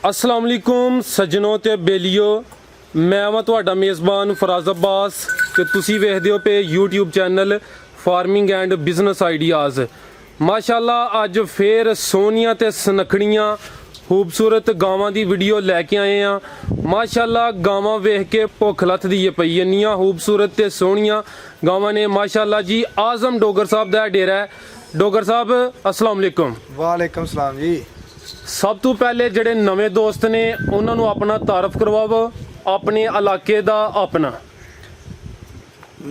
अस्सलाम वालेकुम सज्जनों ते बेलियो, मैं वां तुहाडा मेज़बान फराज अब्बास ते तुसी वेखदे हो पे YouTube channel farming and business ideas. माशाअल्लाह अज फिर सोहनियां ते सनखड़ियां खूबसूरत गावां दी वीडियो लैके आए हैं। माशाअल्लाह गावां वेख के भुख लथदी है पई, इन्नियां खूबसूरत ते सोहनियां गावां ने माशाअल्लाह जी। आज़म डोगर साहब दा डेरा है। डोगर साहब अस्सलाम वालेकुम। वालेकुम सलाम जी। सब तो पहले ਜਿਹੜੇ ਨਵੇਂ ਦੋਸਤ ਨੇ ਉਹਨਾਂ ਨੂੰ ਆਪਣਾ ਤਾਰਫ ਕਰਵਾਵੋ, ਆਪਣੇ ਇਲਾਕੇ ਦਾ ਆਪਣਾ।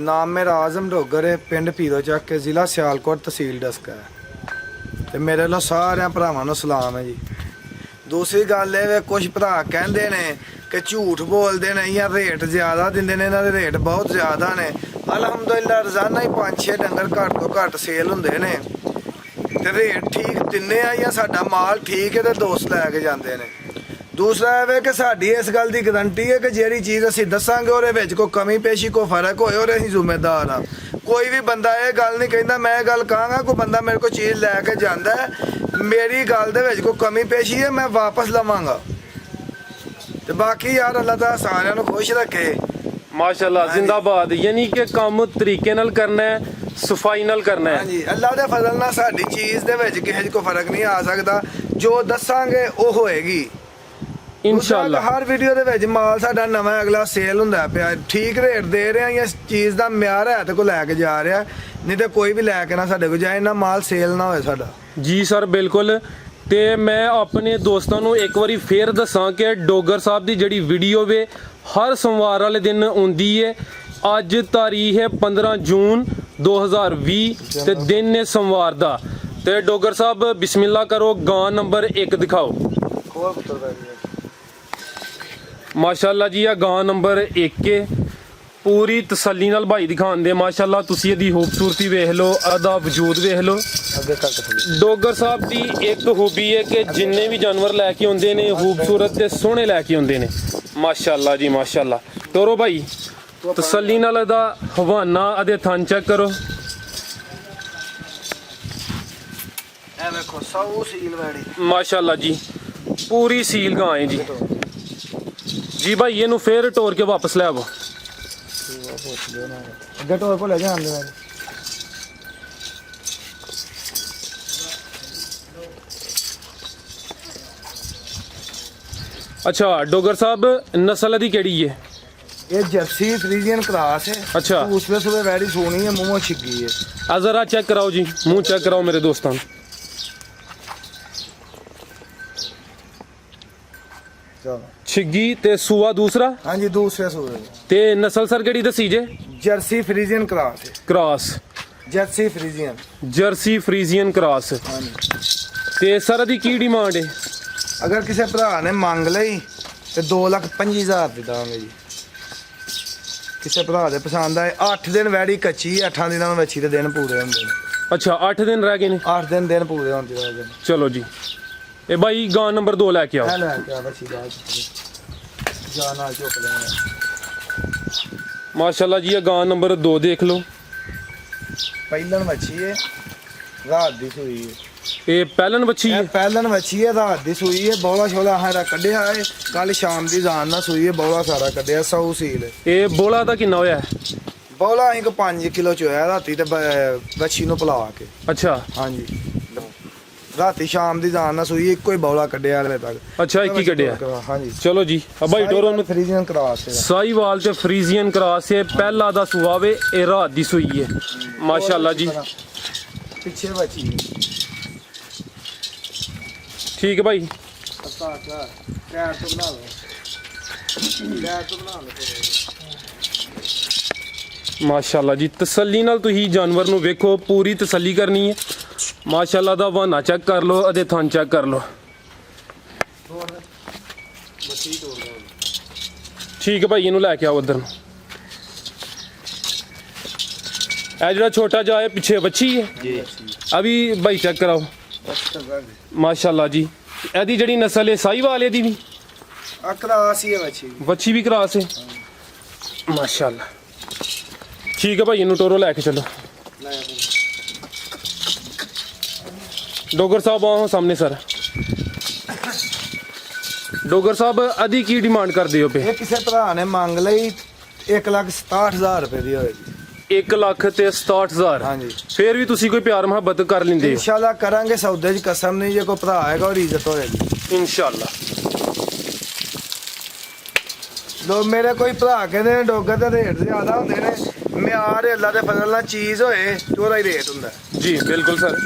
नाम मेरा आजम डोगर है, पिंड पीरो ਚੱਕ के ਜ਼ਿਲ੍ਹਾ ਸਿਆਲਕੋਟ ਤਹਿਸੀਲ ਡਸਕਾ ਹੈ ਤੇ ਮੇਰੇ ਵੱਲੋਂ ਸਾਰਿਆਂ ਭਰਾਵਾਂ ਨੂੰ ਸਲਾਮ ਹੈ ਜੀ। ਦੂਸਰੀ ਗੱਲ ਇਹ ਵੇ ਕੁਝ ਭਰਾ ਕਹਿੰਦੇ ਨੇ ਕਿ ਝੂਠ ਬੋਲਦੇ ਨੇ ਜਾਂ ਰੇਟ ਜ਼ਿਆਦਾ ਦਿੰਦੇ ਨੇ, ਇਹਨਾਂ ਦੇ ਰੇਟ ਬਹੁਤ ਜ਼ਿਆਦਾ ਨੇ। ਅਲਹਮਦੁਲਿਲਾ ਰੋਜ਼ਾਨਾ ਹੀ 5-6 ਡੰਗਰ ਘੱਟ ਤੋਂ ਘੱਟ ਸੇਲ ਹੁੰਦੇ ਨੇ ਤੇ ਰੇਟ ਠੀਕ ਦਿੰਨੇ ਆ ਜਾਂ ਸਾਡਾ ਮਾਲ ਠੀਕ ਹੈ ਤੇ ਦੋਸਤ ਲੈ ਕੇ ਜਾਂਦੇ ਨੇ। ਦੂਸਰਾ ਇਹ ਵੇ ਕਿ ਸਾਡੀ ਇਸ ਗੱਲ ਦੀ ਗਰੰਟੀ ਹੈ ਕਿ ਜਿਹੜੀ ਚੀਜ਼ ਅਸੀਂ ਦੱਸਾਂਗੇ ਉਹਦੇ ਵਿੱਚ ਕੋਈ ਕਮੀ ਪੇਸ਼ੀ ਕੋਈ ਫਰਕ ਹੋਏ ਉਹਦੇ ਅਸੀਂ ਜ਼ਿੰਮੇਦਾਰ ਆ। ਕੋਈ ਵੀ ਬੰਦਾ ਇਹ ਗੱਲ ਨਹੀਂ ਕਹਿੰਦਾ ਮੈਂ ਇਹ ਗੱਲ ਕਹਾਂਗਾ, ਕੋਈ ਬੰਦਾ ਮੇਰੇ ਕੋਲ ਚੀਜ਼ ਲੈ ਕੇ ਜਾਂਦਾ ਹੈ, ਮੇਰੀ ਗੱਲ ਦੇ ਵਿੱਚ ਕੋਈ ਕਮੀ ਪੇਸ਼ੀ ਹੈ ਮੈਂ ਵਾਪਸ ਲਵਾਂਗਾ। ਤੇ ਬਾਕੀ ਯਾਰ ਅੱਲਾਹ ਤਾਲਾ ਸਾਰਿਆਂ ਨੂੰ ਖੁਸ਼ ਰੱਖੇ। माशाल्लाह जिंदाबाद। यानी कि काम तरीके नाल करना है, सफाई नाल करना है। ਹਾਂਜੀ ਅੱਲਾਹ ਦੇ ਫਜ਼ਲ ਨਾਲ ਸਾਡੀ ਚੀਜ਼ ਦੇ ਵਿੱਚ ਕਿਸੇ 'ਚ ਕੋਈ ਫਰਕ ਨਹੀਂ ਆ ਸਕਦਾ। ਜੋ ਦੱਸਾਂਗੇ ਉਹ ਹੋਏਗੀ इंशाअल्लाह। हर वीडियो ਦੇ ਵਿੱਚ ਮਾਲ ਸਾਡਾ ਨਵਾਂ ਅਗਲਾ ਸੇਲ ਹੁੰਦਾ ਪਿਆ, ਠੀਕ ਰੇਟ ਦੇ ਰਹੇ ਆ ਜਾਂ ਚੀਜ਼ ਦਾ ਮਿਆਰ ਹੈ ਤੇ ਕੋ ਲੈ ਕੇ ਜਾ ਰਿਹਾ, ਨਹੀਂ ਤੇ ਕੋਈ ਵੀ ਲੈ ਕੇ ਨਾ ਸਾਡੇ ਕੋਲ ਜਾਏ ਨਾ ਮਾਲ ਸੇਲ ਨਾ ਹੋਏ ਸਾਡਾ। ਜੀ ਸਰ ਬਿਲਕੁਲ। ਤੇ ਮੈਂ ਆਪਣੇ ਦੋਸਤਾਂ ਨੂੰ ਇੱਕ ਵਾਰੀ ਫੇਰ ਦੱਸਾਂ ਕਿ ਡੋਗਰ ਸਾਹਿਬ ਦੀ ਜਿਹੜੀ ਵੀਡੀਓ ਵੇ ਹਰ ਸੋਮਵਾਰ ਵਾਲੇ ਦਿਨ ਆਉਂਦੀ ਹੈ। ਅੱਜ ਤਾਰੀਖ ਹੈ 15 ਜੂਨ 2020 ਤੇ ਦਿਨ ਹੈ ਸੋਮਵਾਰ ਦਾ। ਤੇ ਡੋਗਰ ਸਾਹਿਬ ਬਿਸਮਿਲ੍ਲਾ ਕਰੋ, ਗਾਂ ਨੰਬਰ 1 ਦਿਖਾਓ। ਮਾਸ਼ਾਅੱਲਾ ਜੀ ਆ ਗਾਂ ਨੰਬਰ 1 ਹੈ। ਪੂਰੀ ਤਸੱਲੀ ਨਾਲ ਭਾਈ ਦਿਖਾਉਂਦੇ ਮਾਸ਼ਾਅੱਲਾ। ਤੁਸੀਂ ਇਹਦੀ ਖੂਬਸੂਰਤੀ ਵੇਖ ਲਓ, ਇਹਦਾ ਵਜੂਦ ਵੇਖ ਲਓ। ਡੋਗਰ ਸਾਹਿਬ ਦੀ ਇੱਕ ਖੂਬੀ ਹੈ ਕਿ ਜਿੰਨੇ ਵੀ ਜਾਨਵਰ ਲੈ ਕੇ ਆਉਂਦੇ ਨੇ ਖੂਬਸੂਰਤ ਤੇ ਸੋਹਣੇ ਲੈ ਕੇ ਆਉਂਦੇ ਨੇ ਮਾਸ਼ਾਅੱਲਾ ਜੀ ਮਾਸ਼ਾਅੱਲਾ। ਤੋਰੋ ਭਾਈ ਤਸੱਲੀ ਨਾਲ ਇਹਦਾ ਹਵਾਨਾ ਅਤੇ ਥਣ ਚੈੱਕ ਕਰੋ। ਇਹ ਵੇਖੋ ਸੌ ਸੀਲ ਵਾਲੀ ਮਾਸ਼ਾਅੱਲਾ ਜੀ, ਪੂਰੀ ਸੀਲ ਗਾਂ ਹੈ ਜੀ। ਜੀ ਭਾਈ ਇਹਨੂੰ ਫੇਰ ਟੋਰ ਕੇ ਵਾਪਸ ਲੈ ਆਵੋ। ਅੱਗੇ ਟੋਰ ਕੋ ਲੈ ਜਾਂਦੇ ਨੇ। अच्छा डोगर साहब नस्ल दी केड़ी है? ये जर्सी फ्रीजियन क्रॉस है। अच्छा। उसमें सुबह वैडी सोनी है, मुंह छिगी है। जरा चेक कराओ जी, मुंह चेक कराओ मेरे दोस्तों। छिगी ते सूआ दूसरा। हाँ जी दूसरे सूए ते नस्ल सर केड़ी दसी जे? जर्सी फ्रीजियन क्रॉस है। Cross Jersey Friesian. Jersey Friesian cross. हाँ जी। ते सर दी की डिमांड है? अगर किसी भरा ने मंग लई तो 2,25,000 ਦੀ ਦਾਂਗੇ ਜੀ। ਕਿਸੇ ਭਰਾ ਦੇ ਪਸੰਦ ਆਏ 8 ਦਿਨ ਵੈੜੀ ਕੱਚੀ, 8 ਦਿਨਾਂ ਵਿੱਚ ਵੱਛੀ ਦੇ ਦਿਨ ਪੂਰੇ ਹੁੰਦੇ ਨੇ। अच्छा 8 दिन रह गए ने। 8 ਦਿਨ ਪੂਰੇ ਹੁੰਦੇ ਨੇ। चलो जी ए भाई गां नंबर 2 लेके आओ। ਲੈ ਕੇ ਆ ਵੱਛੀ ਦਾ ਜਾ ਨਾਲ ਚੁੱਕ ਲੈਣਾ। माशाल्लाह जी ये गां नंबर 2 देख लो। ਪਹਿਲਣ ਵੱਛੀ ਹੈ, ਰਾਤ ਦੀ ਸੂਈ ਹੈ। ये पहलन बच्ची है। ਇਹ ਪਹਿਲਣ ਵੱਛੀ ਹੈ, ਰਾਤ ਦੀ ਸੂਈ ਹੈ। ਬੌਲਾ ਛੋਲਾ ਹਾਰਾ ਕੱਢਿਆ ਹੈ, ਕੱਲ ਸ਼ਾਮ ਦੀ ਜਾਨ ਨਾਲ ਸੂਈ ਹੈ। ਬੌਲਾ ਸਾਰਾ ਕੱਢਿਆ, 100 ਸੀਲ। ये बोला था किन्ना होया है? ਬੌਲਾ ਅਸੀਂ ਕੋ 5 ਕਿਲੋ ਚ ਹੋਇਆ ਰਾਤੀ ਤੇ ਵੱਛੀ ਨੂੰ ਪਲਾ ਕੇ। अच्छा ਹਾਂਜੀ ਰਾਤੀ ਸ਼ਾਮ ਦੀ ਜਾਨ ਨਾਲ ਸੂਈ, ਇੱਕੋ ਹੀ ਬੌਲਾ ਕੱਢਿਆ ਹਲੇ ਤੱਕ। अच्छा एक ही कटिया। ਹਾਂਜੀ चलो जी अब भाई टोरो में फ्रीजियन क्रॉस है। साहिवाल ते फ्रीजियन क्रॉस है। पहला दा सुआ वे ए रात दी सुई है माशाल्लाह जी। ਪਿੱਛੇ ਵੱਛੀ ठीक है भाई। ਪੈਰ ਤੋਂ ਬਣਾ ਲਓ, ਪੈਰ ਤੋਂ ਬਣਾ ਲਓ। माशाल्लाह जी तसल्ली नाल तुही जानवर नु वेखो, पूरी तसल्ली करनी है। माशाल्लाह दा वाना चेक कर लो, अदे थन चेक कर लो। ठीक है भाई इनू लेके आओ उधर। ए जेड़ा छोटा जा है पीछे बच्ची है जी। अभी भाई चेक कराओ। माशाल्लाह जी एदी जड़ी नस्ल है साहिवाल एदी भी ਆ ਕਰਾਸ ਹੀ ਹੈ ਵੱਛੀ। बच्ची भी क्रॉस है माशाल्लाह। ठीक है भाई इनू टोरो लेके चलो। डोगर साहब आओ सामने सर। ਡੋਗਰ ਸਾਹਿਬ ਅਦੀ ਕੀ ਡਿਮਾਂਡ ਕਰਦੇ ਹੋ ਪੇ? ਇਹ ਕਿਸੇ ਭਰਾ ਨੇ ਮੰਗ ਲਈ 1,67,000 ਰੁਪਏ ਦੀ ਹੋਏਗੀ। 1,67,000। ਹਾਂਜੀ ਫੇਰ ਵੀ ਤੁਸੀਂ ਕੋਈ ਪਿਆਰ ਮੁਹੱਬਤ ਕਰ ਲੈਂਦੇ ਹੋ? ਇਨਸ਼ਾਅੱਲਾ ਕਰਾਂਗੇ, ਸੌਦੇ 'ਚ ਕਸਮ ਨਹੀਂ, ਜੇ ਕੋਈ ਭਰਾ ਆਏਗਾ ਉਹ ਇੱਜ਼ਤ ਹੋਏਗੀ ਇਨਸ਼ਾਅੱਲਾ। ਲੋ ਮੇਰੇ ਕੋਈ ਭਰਾ ਕਹਿੰਦੇ ਨੇ ਡੋਗਰ ਦੇ ਰੇਟ ਜ਼ਿਆਦਾ ਹੁੰਦੇ ਨੇ, ਮਿਆਰ ਅੱਲਾ ਦੇ ਫਜ਼ਲ ਨਾਲ ਚੀਜ਼ ਹੋਏ ਤੇ ਉਹਦਾ ਹੀ ਰੇਟ ਹੁੰਦਾ। ਜੀ ਬਿਲਕੁਲ ਸਰ।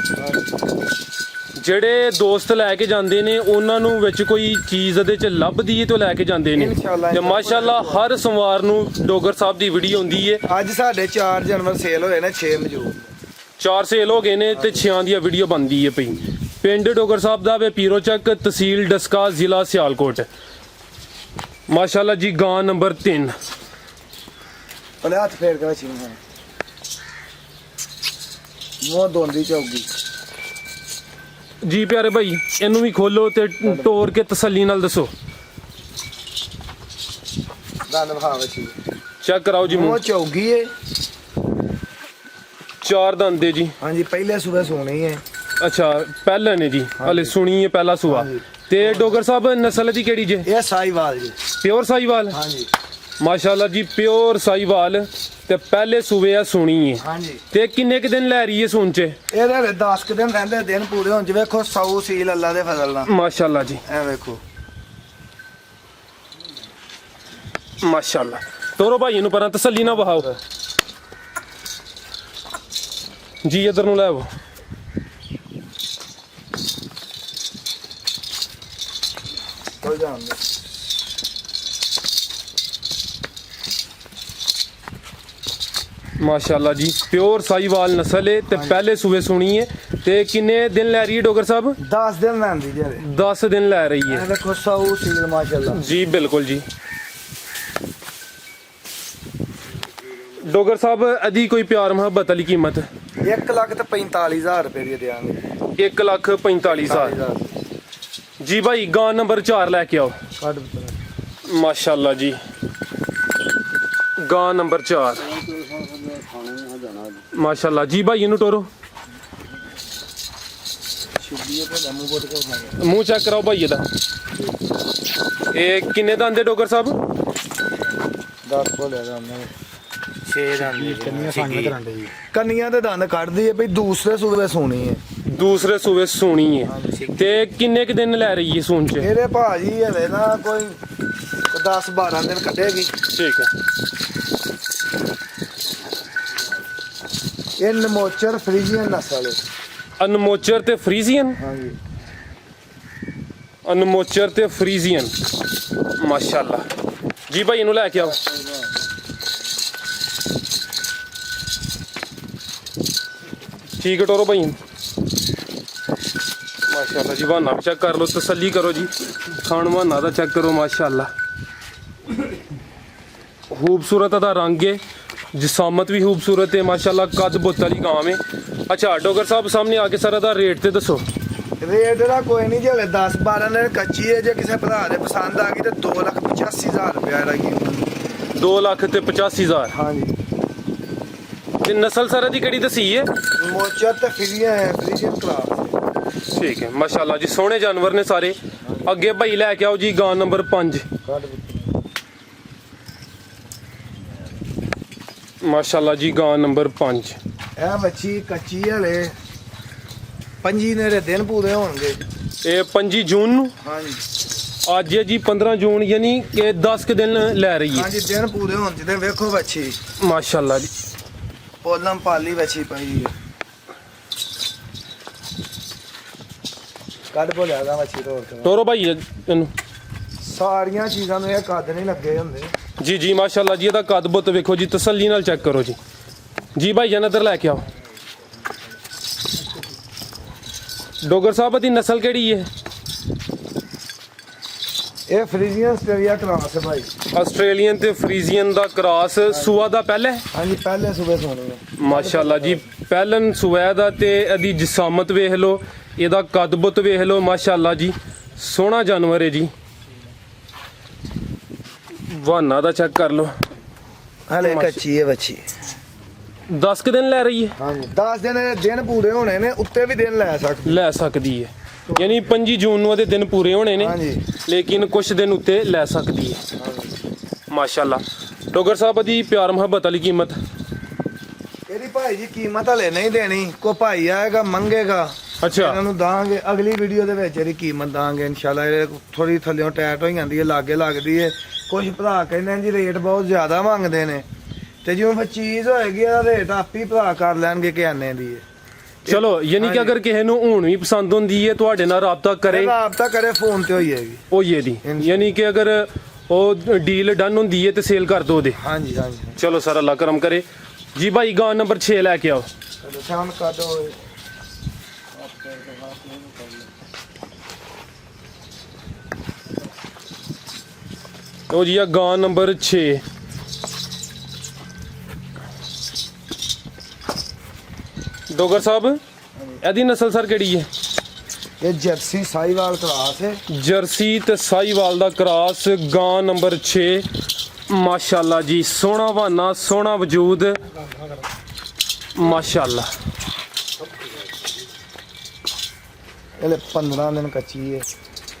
ਜਿਹੜੇ ਦੋਸਤ ਲੈ ਕੇ ਜਾਂਦੇ ਨੇ ਉਹਨਾਂ ਨੂੰ ਵਿੱਚ ਕੋਈ ਚੀਜ਼ ਦੇ ਚ ਲੱਭਦੀ ਹੈ ਤੇ ਲੈ ਕੇ ਜਾਂਦੇ ਨੇ ਇਨਸ਼ਾਅੱਲਾ, ਤੇ ਮਾਸ਼ਾਅੱਲਾ ਹਰ ਸੋਮਵਾਰ ਨੂੰ ਡੋਗਰ ਸਾਹਿਬ ਦੀ ਵੀਡੀਓ ਹੁੰਦੀ ਹੈ। ਅੱਜ ਸਾਡੇ 4 ਜਾਨਵਰ ਸੇਲ ਹੋਏ ਨੇ, 6 ਮੌਜੂਦ। 4 ਸੇਲ ਹੋ ਗਏ ਨੇ ਤੇ 6 ਦੀ ਵੀਡੀਓ ਬਣਦੀ ਹੈ ਪਈ। ਪਿੰਡ ਡੋਗਰ ਸਾਹਿਬ ਦਾ ਵੇ ਪੀਰੋ ਚੱਕ, ਤਹਿਸੀਲ ਡਸਕਾ, ਜ਼ਿਲ੍ਹਾ ਸਿਆਲਕੋਟ। ਮਾਸ਼ਾਅੱਲਾ ਜੀ ਗਾਂ ਨੰਬਰ 3। ਪਹਿਲੇ ਹੱਥ ਫੇਰ ਕੇ ਚੀਨ ਹੈ ਮੂੰਹ ਦੋਂਦੀ ਚੌਗੀ। ਜੀ ਪਿਆਰੇ ਭਾਈ ਇਹਨੂੰ ਵੀ ਖੋਲੋ ਤੇ ਤੋੜ ਕੇ ਤਸੱਲੀ ਨਾਲ ਦੱਸੋ। ਦੰਦ ਵਿਖਾਵੇ ਚੀਜ਼, ਚੈੱਕ ਕਰਾਓ ਜੀ ਮੂੰਹ ਮੂੰਹ। ਚੌਗੀ ਏ। 4 ਦੰਦ ਦੇ ਜੀ। ਹਾਂਜੀ ਪਹਿਲੇ ਸੂਬੇ ਸੋਣੀ ਹੈ। ਅੱਛਾ ਪਹਿਲਾ ਨੇ ਜੀ, ਹਲੇ ਸੁਣੀ ਹੈ ਪਹਿਲਾ ਸੂਆ। ਹਾਂਜੀ। ਤੇ ਡੋਗਰ ਸਾਹਿਬ ਨਸਲ ਦੀ ਕਿਹੜੀ ਜੇ? ਇਹ ਸਾਈਵਾਲ ਜੀ। ਪਿਓਰ ਸਾਈਵਾਲ। ਹਾਂਜੀ ਮਾਸ਼ਾਅੱਲਾ ਜੀ ਪਿਓਰ ਸਾਈਵਾਲ ਤੇ ਪਹਿਲੇ ਸੂਵੇ ਆ ਸੁਣੀ ਹੈ। ਹਾਂਜੀ ਤੇ ਕਿੰਨੇ ਕੁ ਦਿਨ ਲੈ ਰਹੀ ਹੈ ਸੂਣ ਚ? ਇਹਦੇ ਹਲੇ 10 ਕੁ ਦਿਨ ਰਹਿੰਦੇ, ਦਿਨ ਪੂਰੇ ਹੋਣ ਚ ਵੇਖੋ 100 ਸੀਲ ਅੱਲਾ ਦੇ ਫਜ਼ਲ ਨਾਲ। ਮਾਸ਼ਾਅੱਲਾ ਜੀ ਐ ਵੇਖੋ ਮਾਸ਼ਾਅੱਲਾ। ਤੋਰੋ ਭਾਈ ਨੂੰ ਪਰਾਂ ਤਸੱਲੀ ਨਾ ਵਹਾਓ ਜੀ, ਇਧਰ ਨੂੰ ਲੈ ਆਵੋ। ਕੋਈ ਜਾਣ ਨਹੀਂ। ਮਾਸ਼ਾਅੱਲਾ ਜੀ ਪਿਓਰ ਸਾਈਵਾਲ ਨਸਲ ਹੈ ਤੇ ਪਹਿਲੇ ਸੂਵੇ ਸੁਣੀ ਹੈ। ਤੇ ਕਿੰਨੇ ਦਿਨ ਲੈ ਰਹੀ ਹੈ ਡੋਗਰ ਸਾਹਿਬ? 10 ਦਿਨ ਰਹਿੰਦੀ ਜੀ ਹਲੇ। 10 ਦਿਨ ਲੈ ਰਹੀ ਐ ਹੈ ਵੇਖੋ 100 ਸੀਲ ਮਾਸ਼ਾਅੱਲਾ। ਜੀ ਬਿਲਕੁਲ ਜੀ। ਡੋਗਰ ਸਾਹਿਬ ਅਦੀ ਕੋਈ ਪਿਆਰ ਮੁਹੱਬਤ ਵਾਲੀ ਕੀਮਤ? 1,45,000 ਰੁਪਏ ਦੀ ਦੇਾਂਗੇ। 1,45,000 ਜੀ ਭਾਈ ਗਾਂ ਨੰਬਰ 4 ਲੈ ਕੇ ਆਓ। ਕੱਢ ਪੁੱਤਰ। ਮਾਸ਼ਾਅੱਲਾ ਜੀ ਗਾਂ ਨੰਬਰ 4। ਮਾਸ਼ਾਅੱਲਾ ਜੀ ਭਾਈ ਇਹਨੂੰ ਟੋਰੋ, ਮੂੰਹ ਚੈੱਕ ਕਰਾਓ ਭਾਈ ਇਹਦਾ। ਇਹ ਕਿੰਨੇ ਦੰਦ ਦੇ ਡੋਗਰ ਸਾਹਿਬ? 10 ਬੋਲਿਆ ਜਾਂਦਾ 6 ਦੰਦ ਕੰਨੀਆਂ ਸੰਗ ਕਰਾਂਦੇ ਜੀ। ਕੰਨੀਆਂ ਤੇ ਦੰਦ ਕੱਢਦੀ ਹੈ ਬਈ, ਦੂਸਰੇ ਸੂਬੇ ਸੋਣੀ ਹੈ। ਦੂਸਰੇ ਸੂਵੇ ਸੋਣੀ ਹੈ। ਤੇ ਕਿੰਨੇ ਕੁ ਦਿਨ ਲੈ ਰਹੀ ਹੈ ਸੂਣ ਚ? ਇਹਦੇ ਭਾਜੀ ਹਲੇ ਨਾ ਕੋਈ 10-12 ਦਿਨ ਕੱਢੇਗੀ। ਠੀਕ ਹੈ। ਇਹ ਨਮੋਚਰ ਫਰੀਜ਼ੀਅਨ ਨਸਲ ਹੈ। ਅਨਮੋਚਰ ਤੇ ਫਰੀਜ਼ੀਅਨ। ਹਾਂਜੀ ਅਨਮੋਚਰ ਤੇ ਫਰੀਜ਼ੀਅਨ ਮਾਸ਼ਾਅੱਲਾ ਜੀ ਭਾਈ ਇਹਨੂੰ ਲੈ ਕੇ ਆਓ। ਠੀਕ ਹੈ ਟੋਰੋ ਭਾਈ। ਮਾਸ਼ਾਅੱਲਾ ਜੀ ਬਹਾਨਾ ਵੀ ਚੈੱਕ ਕਰ ਲਓ, ਤਸੱਲੀ ਕਰੋ ਜੀ। ਖਾਣ ਬਹਾਨਾ ਦਾ ਚੈੱਕ ਕਰੋ ਮਾਸ਼ਾਅੱਲਾ। ਖੂਬਸੂਰਤ ਦਾ ਰੰਗ ਹੈ, ਜਿਸਾਮਤ ਵੀ ਖੂਬਸੂਰਤ ਹੈ ਮਾਸ਼ਾਅੱਲਾ। ਕੱਦ ਬੁੱਤ ਵਾਲੀ ਗਾਂ ਹੈ। ਅੱਛਾ ਡੋਗਰ ਸਾਹਿਬ ਸਾਹਮਣੇ ਆ ਕੇ ਸਾਰਾ ਦਾ ਰੇਟ ਤੇ ਦੱਸੋ। ਰੇਟ ਦਾ ਕੋਈ ਨਹੀਂ, ਜੇ ਹਲੇ 10-12 ਦਿਨ ਕੱਚੀ ਹੈ। ਜੇ ਕਿਸੇ ਭਰਾ ਦੇ ਪਸੰਦ ਆ ਗਈ ਤੇ 2,85,000 ਰੁਪਏ ਦਾ ਕੀਮਤ। 2,85,000। ਹਾਂਜੀ ਤੇ ਨਸਲ ਸਾਰਾ ਦੀ ਕਿਹੜੀ ਦਸੀ ਹੈ? ਨਮੋਚਰ ਤੇ ਫਰੀਜ਼ੀਅਨ ਕਲਾਸ। ਠੀਕ ਹੈ ਮਾਸ਼ਾਅੱਲਾ ਜੀ ਸੋਹਣੇ ਜਾਨਵਰ ਨੇ ਸਾਰੇ। ਅੱਗੇ ਭਾਈ ਲੈ ਕੇ ਆਓ ਜੀ ਗਾਂ ਨੰਬਰ 5। ਮਾਸ਼ਾਅੱਲਾ ਜੀ ਗਾਂ ਨੰਬਰ 5। ਇਹ ਬੱਚੀ ਕੱਚੀ ਹਲੇ 25 ਨੇਰੇ ਦਿਨ ਪੂਰੇ ਹੋਣਗੇ। ਇਹ 25 ਜੂਨ ਨੂੰ। ਹਾਂਜੀ ਅੱਜ ਹੈ ਜੀ 15 ਜੂਨ, ਯਾਨੀ ਕਿ 10 ਕੁ ਦਿਨ ਲੈ ਰਹੀ ਹੈ। ਹਾਂਜੀ ਦਿਨ ਪੂਰੇ ਹੋਣ ਜਿਹਦੇ ਵੇਖੋ ਬੱਚੀ ਮਾਸ਼ਾਅੱਲਾ ਜੀ ਪੋਲਮ ਪਾਲੀ ਬੱਚੀ ਪਈ ਹੈ। ਕੱਢ ਬੋਲਿਆ ਦਾ ਬੱਚੀ ਤੋੜ ਕੇ। ਤੋਰੋ ਭਾਈ ਇਹਨੂੰ। ਸਾਰੀਆਂ ਚੀਜ਼ਾਂ ਨੂੰ ਇਹ ਕੱਦ ਨਹੀਂ ਲੱਗੇ ਹੁੰਦੇ। ਜੀ ਜੀ ਮਾਸ਼ਾਅੱਲਾ ਜੀ ਇਹਦਾ ਕੱਦ ਬੁੱਤ ਵੇਖੋ ਜੀ, ਤਸੱਲੀ ਨਾਲ ਚੈੱਕ ਕਰੋ ਜੀ। ਜੀ ਭਾਈ ਜਾਨ ਇੱਧਰ ਲੈ ਕੇ ਆਓ। ਡੋਗਰ ਸਾਹਿਬ ਦੀ ਨਸਲ ਕਿਹੜੀ ਹੈ? ਇਹ ਫਰੀਜ਼ੀਅਨ ਆਸਟ੍ਰੇਲੀਆ ਕਰਾਸ ਹੈ ਭਾਈ। ਆਸਟ੍ਰੇਲੀਅਨ ਤੇ ਫਰੀਜ਼ੀਅਨ ਦਾ ਕ੍ਰਾਸ। ਸੂਆ ਦਾ ਪਹਿਲੇ? ਹਾਂਜੀ ਪਹਿਲੇ ਸੂਬੇ ਸੋਣੀ ਹੈ। ਮਾਸ਼ਾਅੱਲਾ ਜੀ ਪਹਿਲਨ ਸੂਆ ਦਾ ਤੇ ਇਹਦੀ ਜਿਸਾਮਤ ਵੇਖ ਲਓ, ਇਹਦਾ ਕੱਦ ਬੁੱਤ ਵੇਖ ਲਓ ਮਾਸ਼ਾਅੱਲਾ ਜੀ। ਸੋਹਣਾ ਜਾਨਵਰ ਹੈ ਜੀ। ਵਾਨਾ ਦਾ ਚੈੱਕ ਕਰ ਲਓ। ਹਲੇ ਕੱਚੀ ਹੈ ਬੱਚੀ। 10 ਕੁ ਦਿਨ ਲੈ ਰਹੀ ਹੈ। ਹਾਂਜੀ 10 ਦਿਨ ਪੂਰੇ ਹੋਣੇ ਨੇ, ਉੱਤੇ ਵੀ ਦਿਨ ਲੈ ਸਕਦੀ ਹੈ। ਯਾਨੀ 25 ਜੂਨ ਨੂੰ ਇਹਦੇ ਦਿਨ ਪੂਰੇ ਹੋਣੇ ਨੇ ਹਾਂਜੀ ਲੇਕਿਨ ਕੁਝ ਦਿਨ ਉੱਤੇ ਲੈ ਸਕਦੀ ਹੈ ਮਾਸ਼ਾਅੱਲਾ। ਡੋਗਰ ਸਾਹਿਬ ਦੀ ਪਿਆਰ ਮੁਹੱਬਤ ਵਾਲੀ ਕੀਮਤ ਇਹਦੀ ਭਾਈ ਜੀ ਕੀਮਤ ਹਲੇ ਨਹੀਂ ਦੇਣੀ, ਕੋ ਭਾਈ ਆਏਗਾ ਮੰਗੇਗਾ ਅੱਛਾ ਇਹਨਾਂ ਨੂੰ ਦਾਂਗੇ, ਅਗਲੀ ਵੀਡੀਓ ਦੇ ਵਿੱਚ ਇਹਦੀ ਕੀਮਤ ਦਾਂਗੇ ਇਨਸ਼ਾਅੱਲਾ। ਇਹ ਥੋੜੀ ਥੱਲਿਓਂ ਟੈਟ ਹੋ ਜਾਂਦੀ ਹੈ, ਲਾਗੇ ਲੱਗਦੀ ਹੈ। ਕੁਝ ਭਰਾ ਕਹਿੰਦੇ ਨੇ ਜੀ ਰੇਟ ਬਹੁਤ ਜ਼ਿਆਦਾ ਮੰਗਦੇ ਨੇ, ਤੇ ਜਿਵੇਂ ਫਿਰ ਚੀਜ਼ ਹੋਏਗੀ ਇਹਦਾ ਰੇਟ ਆਪੀ ਭਰਾ ਕਰ ਲੈਣਗੇ ਕਿ ਆਨੇ ਦੀ ਹੈ। ਚਲੋ ਯਾਨੀ ਕਿ ਅਗਰ ਕਿਸੇ ਨੂੰ ਹੁਣ ਵੀ ਪਸੰਦ ਹੁੰਦੀ ਹੈ ਤੁਹਾਡੇ ਨਾਲ ਰਾਬਤਾ ਕਰੇ, ਰਾਬਤਾ ਕਰੇ ਫੋਨ ਤੇ ਹੋਈ ਹੈਗੀ ਉਹ ਇਹ ਦੀ ਯਾਨੀ ਕਿ ਅਗਰ ਉਹ ਡੀਲ ਡਨ ਹੁੰਦੀ ਹੈ ਤੇ ਸੇਲ ਕਰ ਦੋ ਦੇ। ਹਾਂਜੀ ਹਾਂਜੀ ਚਲੋ ਸਰ ਅੱਲਾ ਕਰਮ ਕਰੇ ਜੀ। ਭਾਈ ਗਾਂ ਨੰਬਰ 6 ਲੈ ਕੇ ਆਓ। ਸ਼ਾਮ ਕਰ ਦੋ। ਉਹ ਜੀ ਆ ਗਾਂ ਨੰਬਰ 6 ਡੋਗਰ ਸਾਹਿਬ ਇਹਦੀ ਨਸਲ ਸਰ ਕਿਹੜੀ ਹੈ? ਇਹ ਜਰਸੀ ਸਾਈਵਾਲ ਕਲਾਸ ਹੈ। ਜਰਸੀ ਤੇ ਸਾਈਵਾਲ ਦਾ ਕਰਾਸ ਗਾਂ ਨੰਬਰ 6 ਮਾਸ਼ਾਅੱਲਾ ਜੀ। ਸੋਹਣਾ ਬਹਾਨਾ ਸੋਹਣਾ ਵਜੂਦ ਮਾਸ਼ਾਅੱਲਾ। ਇਹਦੇ 15 ਦਿਨ ਕੱਚੀ ਹੈ,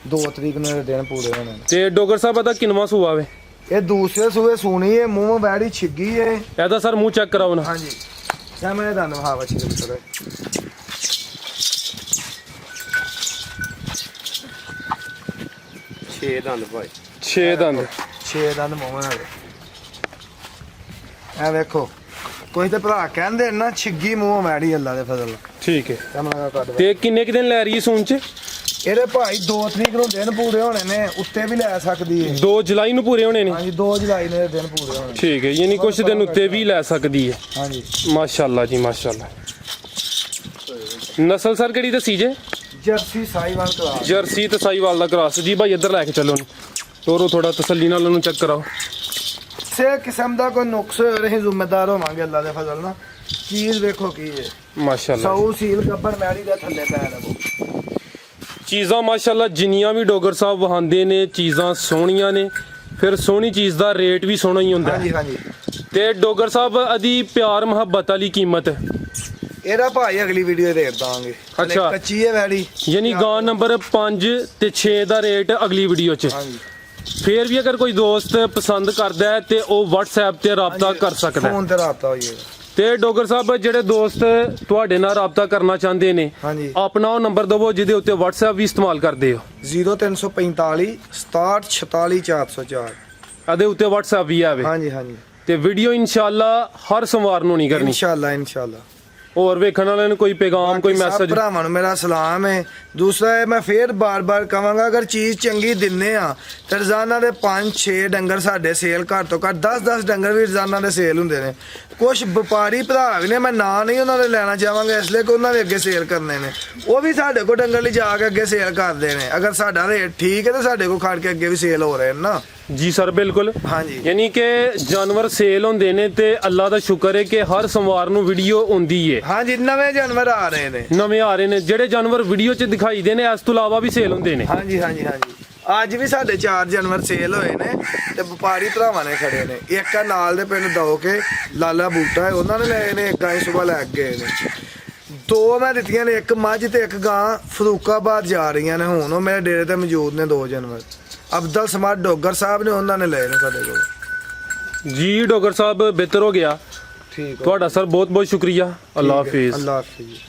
2 ਤਰੀਕ ਨੂੰ ਇਹਦੇ ਦਿਨ ਪੂਰੇ ਹੋਣੇ ਨੇ। ਤੇ ਡੋਗਰ ਸਾਹਿਬ ਇਹਦਾ ਕਿੰਨਵਾਂ ਸੂਆ ਵੇ? ਇਹ ਦੂਸਰੇ ਸੂਏ ਸੂਣੀ ਹੈ, ਮੂੰਹ ਬੈੜੀ ਛਿੱਗੀ ਹੈ। ਇਹਦਾ ਸਰ ਮੂੰਹ ਚੈੱਕ ਕਰਾਓ ਨਾ। ਹਾਂਜੀ ਜਾਂ ਮੈਂ ਦੰਦ ਵਹਾਵਾ ਛਿੱਗ ਦਿੱਤਾ 6 ਦੰਦ ਭਾਈ 6 ਦੰਦ 6 ਦੰਦ ਮੂੰਹ ਨਾਲ। ਇਹ ਵੇਖੋ ਕੋਈ ਤੇ ਭਰਾ ਕਹਿੰਦੇ ਨਾ ਛਿੱਗੀ ਮੂੰਹ ਬੈੜੀ ਅੱਲਾ ਦੇ ਫਜ਼ਲ ਨਾਲ। ਠੀਕ ਹੈ। ਕਮਲਾ ਕੱਢ ਤੇ ਕਿੰਨੇ ਕੁ ਦਿਨ ਲੈ ਰਹੀ ਹੈ ਸੂਣ ਚ? ਇਹਦੇ ਭਾਈ 2 ਤਰੀਕ ਨੂੰ ਦਿਨ ਪੂਰੇ ਹੋਣੇ ਨੇ, ਉੱਤੇ ਵੀ ਲੈ ਸਕਦੀ ਹੈ। 2 ਜੁਲਾਈ ਨੂੰ ਪੂਰੇ ਹੋਣੇ ਨੇ। ਹਾਂਜੀ 2 ਜੁਲਾਈ ਨੂੰ ਇਹਦੇ ਦਿਨ ਪੂਰੇ ਹੋਣੇ। ਠੀਕ ਹੈ ਯਾਨੀ ਕੁਝ ਦਿਨ ਉੱਤੇ ਵੀ ਲੈ ਸਕਦੀ ਹੈ। ਹਾਂਜੀ ਮਾਸ਼ਾਅੱਲਾ ਜੀ ਮਾਸ਼ਾਅੱਲਾ। ਨਸਲ ਸਰ ਕਿਹੜੀ ਦੱਸੀ ਜੇ? Jersey Sahiwal class. ਜਰਸੀ ਤੇ ਸਾਈਵਾਲ ਦਾ ਕਰਾਸ ਜੀ। ਭਾਈ ਇੱਧਰ ਲੈ ਕੇ ਚੱਲੋ ਤੋਰੋ ਥੋੜਾ ਤਸੱਲੀ ਨਾਲ ਉਹਨੂੰ ਚੈੱਕ ਕਰਾਓ। ਕਿਸੇ ਕਿਸਮ ਦਾ ਕੋਈ ਨੁਕਸ ਹੋਏ ਰਹੇ ਜ਼ਿੰਮੇਦਾਰ ਹੋਵਾਂਗੇ ਅੱਲਾ ਦੇ ਫਜ਼ਲ ਨਾਲ। ਚੀਜ਼ ਵੇਖੋ ਕੀ ਹੈ, ਮਾਸ਼ਾਅੱਲਾ ਸੌ ਸੀਲ ਗੱਬਰ ਮੈੜੀ ਦੇ ਥੱਲੇ ਪੈਣ ਹੈ। ਚੀਜ਼ਾਂ ਮਾਸ਼ਾਅੱਲਾ ਜਿੰਨੀਆਂ ਵੀ ਡੋਗਰ ਸਾਹਿਬ ਵਹਾਉਂਦੇ ਨੇ ਚੀਜ਼ਾਂ ਸੋਹਣੀਆਂ ਨੇ, ਫਿਰ ਸੋਹਣੀ ਚੀਜ਼ ਦਾ ਰੇਟ ਵੀ ਸੋਹਣਾ ਹੀ ਹੁੰਦਾ ਹਾਂਜੀ ਹੈ। ਹਾਂਜੀ ਤੇ ਡੋਗਰ ਸਾਹਿਬ ਅਦੀ ਪਿਆਰ ਮੁਹੱਬਤ ਵਾਲੀ ਕੀਮਤ ਇਹਦਾ ਭਾਈ ਅਗਲੀ ਵੀਡੀਓ ਰੇਟ ਦਾਂਗੇ। ਹਲੇ ਅੱਛਾ। ਕੱਚੀ ਹੈ ਵੈੜੀ। ਯਾਨੀ ਗਾਂ ਨੰਬਰ 5 ਤੇ 6 ਦਾ ਰੇਟ ਅਗਲੀ ਵੀਡੀਓ 'ਚ। ਹਾਂਜੀ ਫਿਰ ਵੀ ਅਗਰ ਕੋਈ ਦੋਸਤ ਪਸੰਦ ਕਰਦਾ ਹੈ ਤੇ ਉਹ WhatsApp ਤੇ ਰਾਬਤਾ ਕਰ ਸਕਦਾ ਹੈ। ਫੋਨ ਤੇ ਰਾਬਤਾ ਹੋ ਜਾਏਗਾ। ਤੇ ਡੋਗਰ ਸਾਹਿਬ ਜਿਹੜੇ ਦੋਸਤ ਤੁਹਾਡੇ ਨਾਲ ਰਾਬਤਾ ਕਰਨਾ ਚਾਹੁੰਦੇ ਨੇ ਹਾਂਜੀ ਆਪਣਾ ਉਹ ਨੰਬਰ ਦਵੋ ਜਿਹਦੇ ਉੱਤੇ WhatsApp ਵੀ ਇਸਤੇਮਾਲ ਕਰਦੇ ਹੋ। 0345 67 46 404। ਇਹਦੇ ਉੱਤੇ WhatsApp ਵੀ ਆਵੇ ਹਾਂਜੀ ਹਾਂਜੀ ਤੇ ਵੀਡੀਓ ਇਨਸ਼ਾਅੱਲਾ ਹਰ ਸੋਮਵਾਰ ਨੂੰ ਨਹੀਂ ਕਰਨੀ। ਇਨਸ਼ਾਅੱਲਾ ਇਨਸ਼ਾਅੱਲਾ। ਹੋਰ ਵੇਖਣ ਵਾਲਿਆਂ ਨੂੰ ਕੋਈ ਪੈਗਾਮ ਕੋਈ ਸਭ ਮੈਸੇਜ? ਭਰਾਵਾਂ ਨੂੰ ਮੇਰਾ ਸਲਾਮ ਹੈ। ਦੂਸਰਾ ਹੈ ਮੈਂ ਫੇਰ ਬਾਰ-ਬਾਰ ਕਹਾਂਗਾ ਅਗਰ ਚੀਜ਼ ਚੰਗੀ ਦਿੰਨੇ ਆ ਤੇ ਰੋਜ਼ਾਨਾ ਦੇ 5-6 ਡੰਗਰ ਸਾਡੇ ਸੇਲ ਘੱਟ ਤੋਂ ਘੱਟ 10-10 ਡੰਗਰ ਵੀ ਰੋਜ਼ਾਨਾ ਦੇ ਸੇਲ ਹੁੰਦੇ ਨੇ। ਕੁਝ ਵਪਾਰੀ ਭਰਾ ਵੀ ਨੇ, ਮੈਂ ਨਾਂ ਨਹੀਂ ਉਹਨਾਂ ਦੇ ਲੈਣਾ ਚਾਹਾਂਗਾ ਇਸ ਲਈ ਕਿ ਉਹਨਾਂ ਵੀ ਅੱਗੇ ਸੇਲ ਕਰਨੇ ਨੇ। ਉਹ ਵੀ ਸਾਡੇ ਕੋਲ ਡੰਗਰ ਲਈ ਜਾ ਕੇ ਅੱਗੇ ਸੇਲ ਕਰਦੇ ਨੇ। ਅਗਰ ਸਾਡਾ ਰੇਟ ਠੀਕ ਹੈ ਤਾਂ ਸਾਡੇ ਕੋਲ ਖੜ ਕੇ ਅੱਗੇ ਵੀ ਸੇਲ ਹੋ ਰਹੇ ਨੇ ਨਾ। ਜੀ ਸਰ ਬਿਲਕੁਲ। ਹਾਂਜੀ ਯਾਨੀ ਕਿ ਜਾਨਵਰ ਸੇਲ ਹੁੰਦੇ ਨੇ ਤੇ ਅੱਲਾ ਦਾ ਸ਼ੁਕਰ ਹੈ ਕਿ ਹਰ ਸੋਮਵਾਰ ਨੂੰ ਵੀਡੀਓ ਆਉਂਦੀ ਹੈ। ਹਾਂਜੀ ਨਵੇਂ ਜਾਨਵਰ ਆ ਰਹੇ ਨੇ। ਨਵੇਂ ਆ ਰਹੇ ਨੇ ਜਿਹੜੇ ਜਾਨਵਰ ਵੀਡੀਓ 'ਚ ਦਿਖਾਈ ਦੇ ਨੇ, ਇਸ ਤੋਂ ਇਲਾਵਾ ਵੀ ਸੇਲ ਹੁੰਦੇ ਨੇ। ਹਾਂਜੀ ਹਾਂਜੀ ਹਾਂਜੀ ਅੱਜ ਵੀ ਸਾਡੇ 4 ਜਾਨਵਰ ਸੇਲ ਹੋਏ ਨੇ ਤੇ ਵਪਾਰੀ ਭਰਾਵਾਂ ਨੇ ਖੜੇ ਨੇ। ਇੱਕ ਆ ਨਾਲ ਦੇ ਪਿੰਡ ਦੋ ਕੇ ਲਾਲਾ ਬੂਟਾ ਹੈ, ਉਹਨਾਂ ਨੇ ਲਏ ਨੇ। ਇੱਕ ਆਈ ਸੁਬਾ ਲੈ ਕੇ ਗਏ ਨੇ। 2 ਮੈਂ ਦਿੱਤੀਆਂ ਨੇ, ਇੱਕ ਮੱਝ ਤੇ ਇੱਕ ਗਾਂ ਫਰੂਕਾਬਾਦ ਜਾ ਰਹੀਆਂ ਨੇ। ਹੁਣ ਉਹ ਮੇਰੇ ਡੇਰੇ ਤੇ ਮੌਜੂਦ ਨੇ 2 ਜਾਨਵਰ। ਅਬਦੁਲ ਸਮਾਦ ਡੋਗਰ ਸਾਹਿਬ ਨੇ, ਉਹਨਾਂ ਨੇ ਲਏ ਨੇ ਸਾਡੇ ਕੋਲ। ਜੀ ਡੋਗਰ ਸਾਹਿਬ ਬਿਹਤਰ ਹੋ ਗਿਆ। ਠੀਕ ਤੁਹਾਡਾ ਸਰ ਬਹੁਤ ਬਹੁਤ ਸ਼ੁਕਰੀਆ। ਅੱਲਾ ਹਾਫਿਜ਼। ਅੱਲਾ ਹਾਫਿਜ਼।